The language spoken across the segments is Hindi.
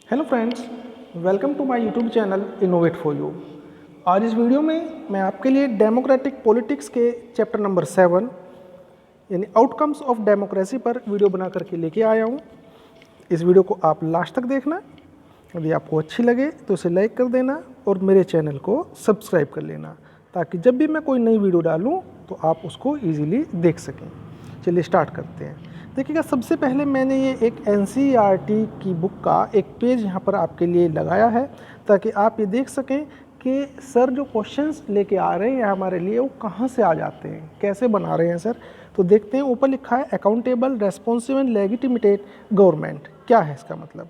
Hello friends, welcome to my YouTube channel innovate for you. आज इस वीडियो में मैं आपके लिए डेमोक्रेटिक पॉलिटिक्स के चैप्टर नंबर 7 यानी आउटकम्स ऑफ डेमोक्रेसी पर वीडियो बना करके लेके आया हूँ। इस वीडियो को आप लास्ट तक देखना। यदि आपको अच्छी लगे तो इसे लाइक कर देना और मेरे चैनल को सब्सक्राइब कर लेना, ताकि जब भी मैं कोई नई वीडियो डालूँ तो आप उसको ईजिली देख सकें। चलिए स्टार्ट करते हैं। देखिएगा, सबसे पहले मैंने ये एक NCERT की बुक का एक पेज यहाँ पर आपके लिए लगाया है, ताकि आप ये देख सकें कि सर जो क्वेश्चंस लेके आ रहे हैं हमारे लिए वो कहाँ से आ जाते हैं, कैसे बना रहे हैं सर। तो देखते हैं, ऊपर लिखा है accountable, responsive and legitimate government. क्या है इसका मतलब,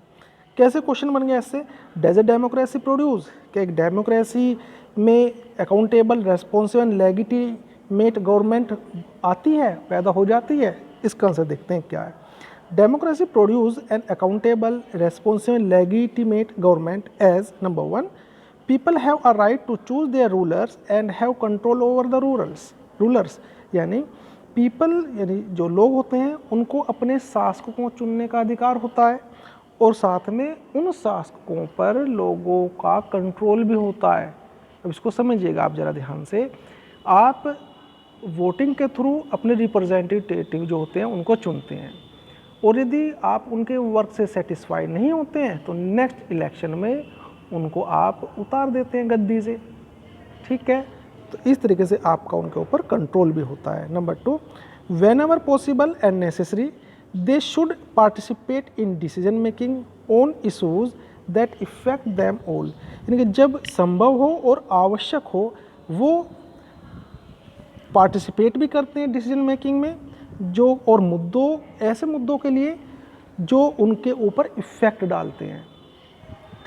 कैसे क्वेश्चन बन गया इससे। डज ए डेमोक्रेसी प्रोड्यूस, कि एक डेमोक्रेसी में accountable, responsive and legitimate government आती है, पैदा हो जाती है। इसका आंसर देखते हैं क्या है। Democracy produce an accountable, responsive and legitimate government as number 1, people have a right to choose their rulers and have control over the rulers. यानी पीपल यानी जो लोग होते हैं उनको अपने शासकों को चुनने का अधिकार होता है, और साथ में उन शासकों पर लोगों का कंट्रोल भी होता है। अब इसको समझिएगा आप ज़रा ध्यान से। आप वोटिंग के थ्रू अपने रिप्रेजेंटेटिव जो होते हैं उनको चुनते हैं, और यदि आप उनके वर्क से सेटिस्फाई नहीं होते हैं तो नेक्स्ट इलेक्शन में उनको आप उतार देते हैं गद्दी से। ठीक है, तो इस तरीके से आपका उनके ऊपर कंट्रोल भी होता है। Number 2, when ever possible and necessary they should participate in decision making on issues that effect them all. यानी कि जब संभव हो और आवश्यक हो वो पार्टिसिपेट भी करते हैं डिसीजन मेकिंग में, जो और ऐसे मुद्दों के लिए जो उनके ऊपर इफेक्ट डालते हैं।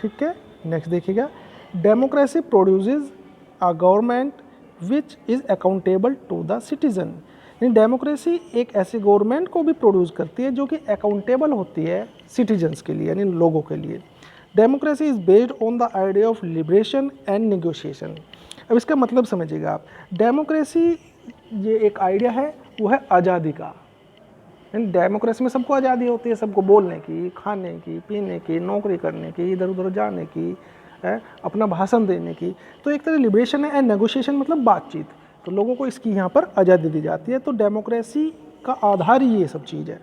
ठीक है, नेक्स्ट देखिएगा, democracy produces a government which is accountable to the citizen. यानी डेमोक्रेसी एक ऐसी गवर्नमेंट को भी प्रोड्यूस करती है जो कि अकाउंटेबल होती है सिटीजन्स के लिए, यानी लोगों के लिए। Democracy is based on the idea of liberation and negotiation. अब इसका मतलब समझिएगा आप, डेमोक्रेसी ये एक आइडिया है, वो है आज़ादी का। डेमोक्रेसी में सबको आज़ादी होती है, सबको बोलने की, खाने की, पीने की, नौकरी करने की, इधर उधर जाने की, अपना भाषण देने की। तो एक तरह लिबरेशन है, एंड नेगोशिएशन मतलब बातचीत। तो लोगों को इसकी यहाँ पर आज़ादी दी जाती है। तो डेमोक्रेसी का आधार ही ये सब चीज़ है।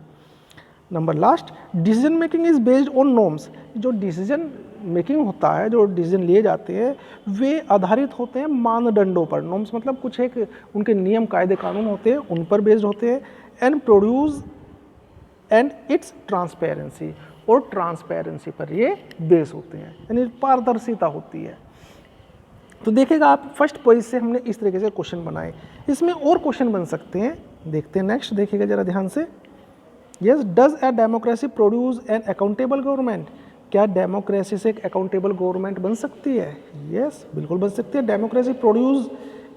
Number last, decision making is based on norms. जो डिसीजन मेकिंग होता है, जो डिसीजन लिए जाते हैं, वे आधारित होते हैं मानदंडों पर। नॉर्म्स मतलब कुछ एक उनके नियम कायदे कानून होते हैं, उन पर बेस्ड होते हैं। And produce and it's transparency, और ट्रांसपेरेंसी पर ये बेस होते हैं, यानी पारदर्शिता होती है। तो देखिएगा आप, फर्स्ट पेज से हमने इस तरीके से क्वेश्चन बनाए, इसमें और क्वेश्चन बन सकते हैं। देखते हैं नेक्स्ट, देखिएगा जरा ध्यान से। Yes, does a democracy produce an accountable government. क्या डेमोक्रेसी से एक अकाउंटेबल गवर्नमेंट बन सकती है? यस, बिल्कुल बन सकती है। Democracy produce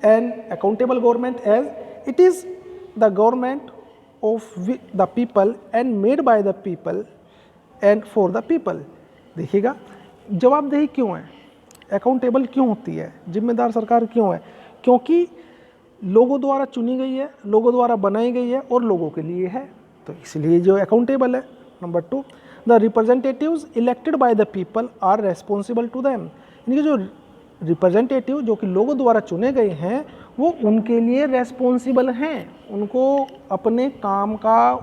an accountable government as it is the government of the people and made by the people and for the people. देखिएगा, जवाबदेही क्यों है, अकाउंटेबल क्यों होती है, जिम्मेदार सरकार क्यों है? क्योंकि लोगों द्वारा चुनी गई है, लोगों द्वारा बनाई गई है और लोगों के लिए है, तो इसलिए जो अकाउंटेबल है। Number 2, the representatives elected by the people are responsible to them. यानी कि जो रिप्रेजेंटेटिव जो कि लोगों द्वारा चुने गए हैं वो उनके लिए रेस्पॉन्सिबल हैं, उनको अपने काम का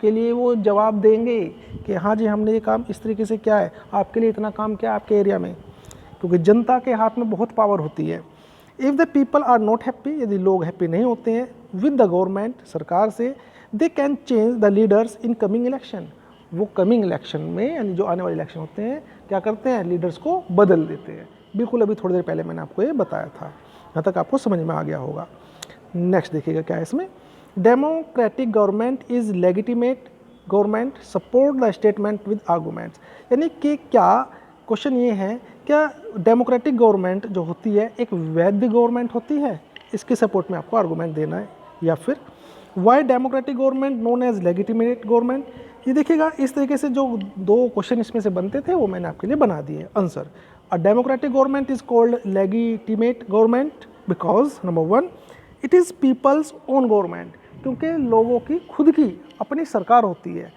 के लिए वो जवाब देंगे कि हाँ जी हमने ये काम इस तरीके से किया है, आपके लिए इतना काम किया आपके एरिया में, क्योंकि जनता के हाथ में बहुत पावर होती है। If the people are not happy, यदि लोग हैप्पी नहीं होते हैं विद द गवर्नमेंट, सरकार से, they can change the leaders in coming election. वो कमिंग इलेक्शन में, यानी जो आने वाले इलेक्शन होते हैं, क्या करते हैं, लीडर्स को बदल देते हैं। बिल्कुल अभी थोड़ी देर पहले मैंने आपको ये बताया था, यहाँ तक आपको समझ में आ गया होगा। नेक्स्ट देखिएगा क्या है इसमें। Democratic government is legitimate government support the statement with arguments. यानी कि क्या क्वेश्चन ये है, क्या डेमोक्रेटिक गवर्नमेंट जो होती है एक वैध गवर्नमेंट होती है? इसके सपोर्ट में आपको आर्गूमेंट देना है। या फिर why democratic government known as legitimate government. ये देखिएगा, इस तरीके से जो दो क्वेश्चन इसमें से बनते थे वो मैंने आपके लिए बना दिए answer. A democratic government is called legitimate government because number 1, it is people's own government, क्योंकि लोगों की खुद की अपनी सरकार होती है।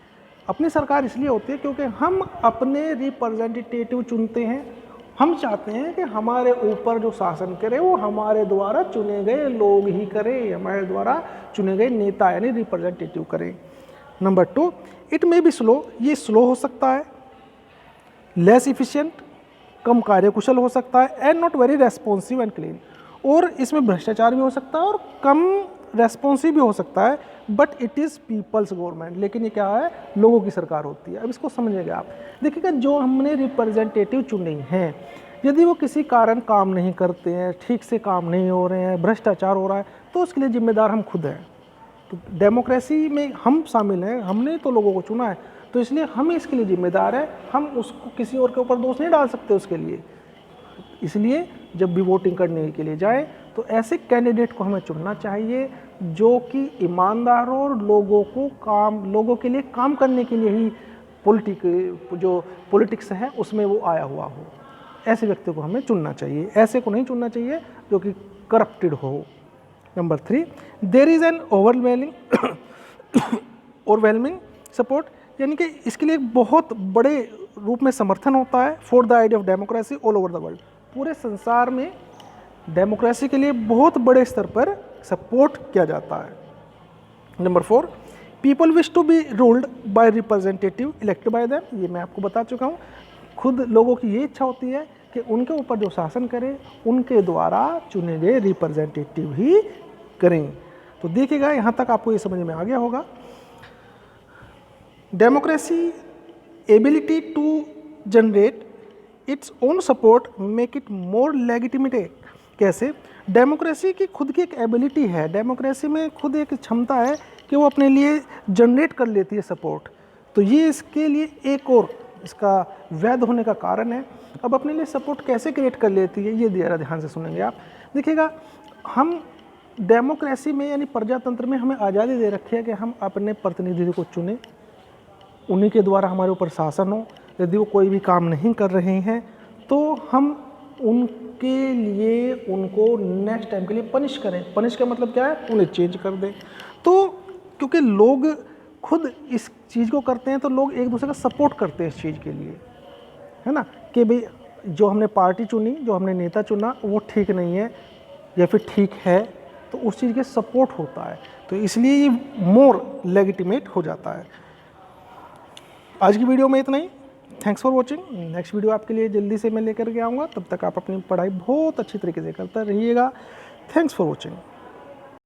अपनी सरकार इसलिए होती है क्योंकि हम अपने रिप्रेजेंटेटिव चुनते हैं। हम चाहते हैं कि हमारे ऊपर जो शासन करे वो हमारे द्वारा चुने गए लोग ही करें, हमारे द्वारा चुने गए नेता यानी रिप्रेजेंटेटिव करें। Number 2, it may be slow, ये स्लो हो सकता है, लेस इफिशिएंट, कम कार्यकुशल हो सकता है, and not very responsive and clean, और इसमें भ्रष्टाचार भी हो सकता है और कम रेस्पॉन्सिव भी हो सकता है, but it is people's government, लेकिन ये क्या है, लोगों की सरकार होती है। अब इसको समझिएगा आप, देखिएगा जो हमने रिप्रेजेंटेटिव चुने हैं, यदि वो किसी कारण काम नहीं करते हैं, ठीक से काम नहीं हो रहे हैं, भ्रष्टाचार हो रहा है, तो उसके लिए जिम्मेदार हम खुद हैं। तो डेमोक्रेसी में हम शामिल हैं, हमने तो लोगों को चुना है, तो इसलिए हम इसके लिए जिम्मेदार हैं, हम उसको किसी और के ऊपर दोष नहीं डाल सकते उसके लिए। इसलिए जब भी वोटिंग करने के लिए जाए तो ऐसे कैंडिडेट को हमें चुनना चाहिए जो कि ईमानदार हो और लोगों के लिए काम करने के लिए ही पॉलिटिक्स है उसमें वो आया हुआ हो। ऐसे व्यक्ति को हमें चुनना चाहिए, ऐसे को नहीं चुनना चाहिए जो कि करप्टेड हो। Number 3, there is an overwhelming support, यानी कि इसके लिए एक बहुत बड़े रूप में समर्थन होता है for the idea of democracy all over the world. पूरे संसार में डेमोक्रेसी के लिए बहुत बड़े स्तर पर सपोर्ट किया जाता है। Number 4, people wish to be ruled by representative elected by them, ये मैं आपको बता चुका हूँ। खुद लोगों की ये इच्छा होती है कि उनके ऊपर जो शासन करे उनके द्वारा चुने गए रिप्रेजेंटेटिव ही करें। तो देखिएगा यहाँ तक आपको ये समझ में आ गया होगा। Democracy ability to generate its own support make it more legitimate. कैसे? डेमोक्रेसी की खुद की एक एबिलिटी है, डेमोक्रेसी में खुद एक क्षमता है कि वो अपने लिए जनरेट कर लेती है सपोर्ट। तो ये इसके लिए एक और इसका वैध होने का कारण है। अब अपने लिए सपोर्ट कैसे क्रिएट कर लेती है ये ज़रा ध्यान से सुनेंगे आप। देखिएगा, हम डेमोक्रेसी में यानी प्रजातंत्र में हमें आज़ादी दे रखी है कि हम अपने प्रतिनिधि को चुने, उन्हीं के द्वारा हमारे ऊपर शासन हो। यदि वो कोई भी काम नहीं कर रहे हैं तो हम उनके लिए उनको नेक्स्ट टाइम के लिए पनिश करें। पनिश का मतलब क्या है? उन्हें चेंज कर दें। तो क्योंकि लोग खुद इस चीज़ को करते हैं तो लोग एक दूसरे का सपोर्ट करते हैं इस चीज़ के लिए, है ना, कि भाई जो हमने पार्टी चुनी, जो हमने नेता चुना वो ठीक नहीं है या फिर ठीक है, तो उस चीज़ के सपोर्ट होता है। तो इसलिए ये मोर लेजिटिमेट हो जाता है। आज की वीडियो में इतना ही। Thanks for watching. Next video आपके लिए जल्दी से मैं लेकर के आऊँगा। तब तक आप अपनी पढ़ाई बहुत अच्छी तरीके से करते रहिएगा। Thanks for watching.